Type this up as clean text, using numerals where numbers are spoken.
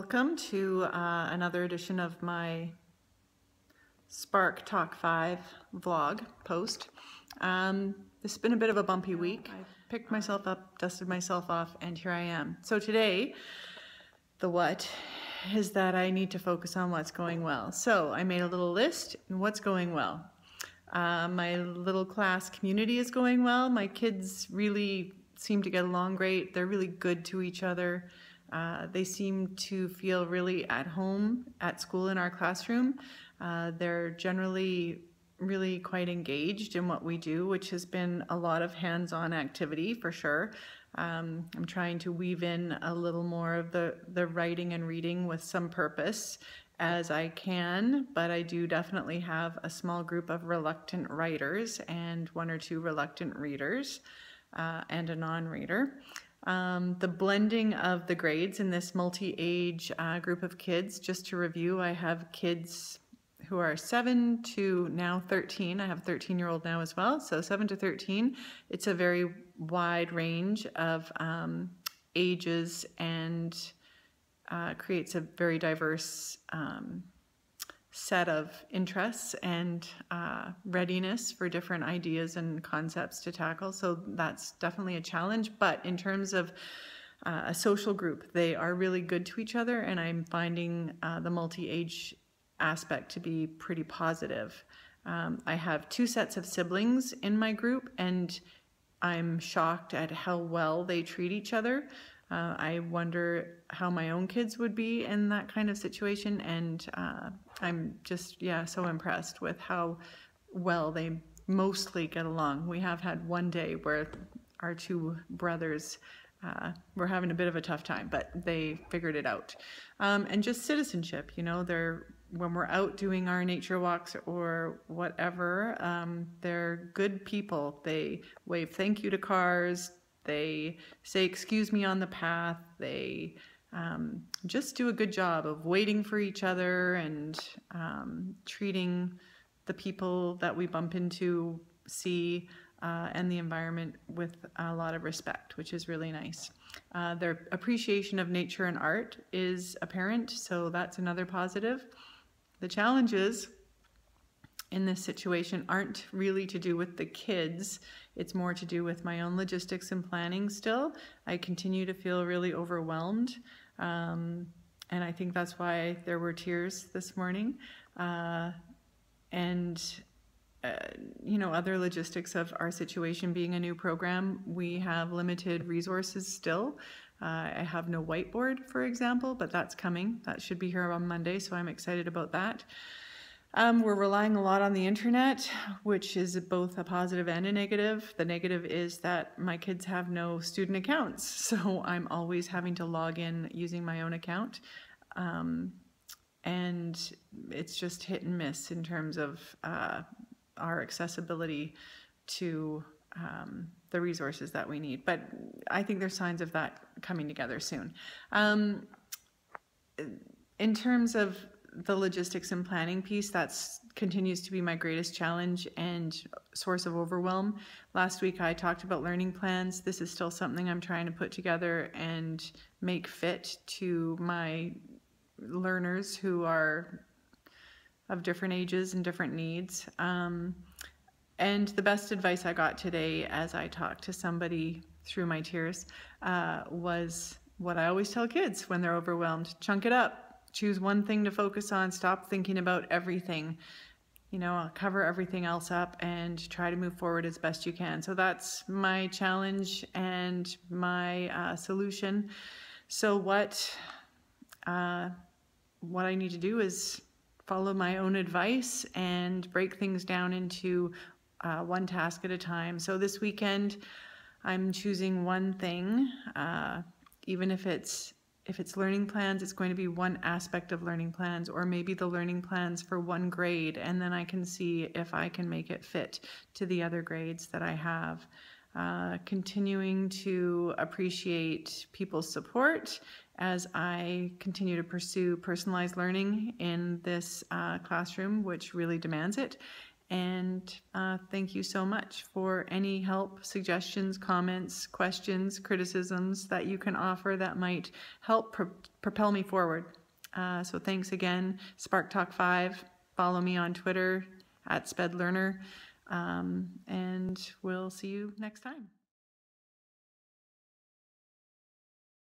Welcome to another edition of my sparKtalK5 vlog post. This has been a bit of a bumpy week. I picked myself up, dusted myself off, and here I am. So today, the what is that I need to focus on what's going well. So I made a little list and what's going well. My little class community is going well. My kids really seem to get along great. They're really good to each other. They seem to feel really at home at school in our classroom. They're generally really quite engaged in what we do, which has been a lot of hands-on activity for sure. I'm trying to weave in a little more of the writing and reading with some purpose as I can, but I do definitely have a small group of reluctant writers and one or two reluctant readers and a non-reader. The blending of the grades in this multi-age group of kids, just to review, I have kids who are 7 to now 13. I have a 13-year-old now as well, so 7 to 13. It's a very wide range of ages and creates a very diverse set of interests and readiness for different ideas and concepts to tackle. So that's definitely a challenge. But in terms of a social group, they are really good to each other, and I'm finding the multi-age aspect to be pretty positive. I have 2 sets of siblings in my group, and I'm shocked at how well they treat each other. I wonder how my own kids would be in that kind of situation, and I'm just, so impressed with how well they mostly get along. We have had one day where our 2 brothers were having a bit of a tough time, but they figured it out. And just citizenship, you know, when we're out doing our nature walks or whatever, they're good people. They wave thank you to cars. They say, excuse me on the path. They just do a good job of waiting for each other and treating the people that we bump into, see, and the environment with a lot of respect, which is really nice. Their appreciation of nature and art is apparent, so that's another positive. The challenges in this situation aren't really to do with the kids. It's more to do with my own logistics and planning still. I continue to feel really overwhelmed. And I think that's why there were tears this morning. You know, other logistics of our situation being a new program, we have limited resources still. I have no whiteboard, for example, but that's coming. That should be here on Monday, so I'm excited about that. We're relying a lot on the internet, which is both a positive and a negative. The negative is that my kids have no student accounts, so I'm always having to log in using my own account. And it's just hit and miss in terms of our accessibility to the resources that we need. But I think there's signs of that coming together soon. In terms of the logistics and planning piece, that continues to be my greatest challenge and source of overwhelm. Last week I talked about learning plans. This is still something I'm trying to put together and make fit to my learners who are of different ages and different needs. And the best advice I got today as I talked to somebody through my tears was what I always tell kids when they're overwhelmed: chunk it up. Choose one thing to focus on. Stop thinking about everything. You know, cover everything else up and try to move forward as best you can. So that's my challenge and my solution. So what I need to do is follow my own advice and break things down into one task at a time. So this weekend, I'm choosing one thing, even if it's learning plans, it's going to be one aspect of learning plans, or maybe the learning plans for one grade, and then I can see if I can make it fit to the other grades that I have. Continuing to appreciate people's support as I continue to pursue personalized learning in this classroom, which really demands it, And thank you so much for any help, suggestions, comments, questions, criticisms that you can offer that might help propel me forward. So thanks again, sparKtalK5. Follow me on Twitter @SpedLearner, and we'll see you next time.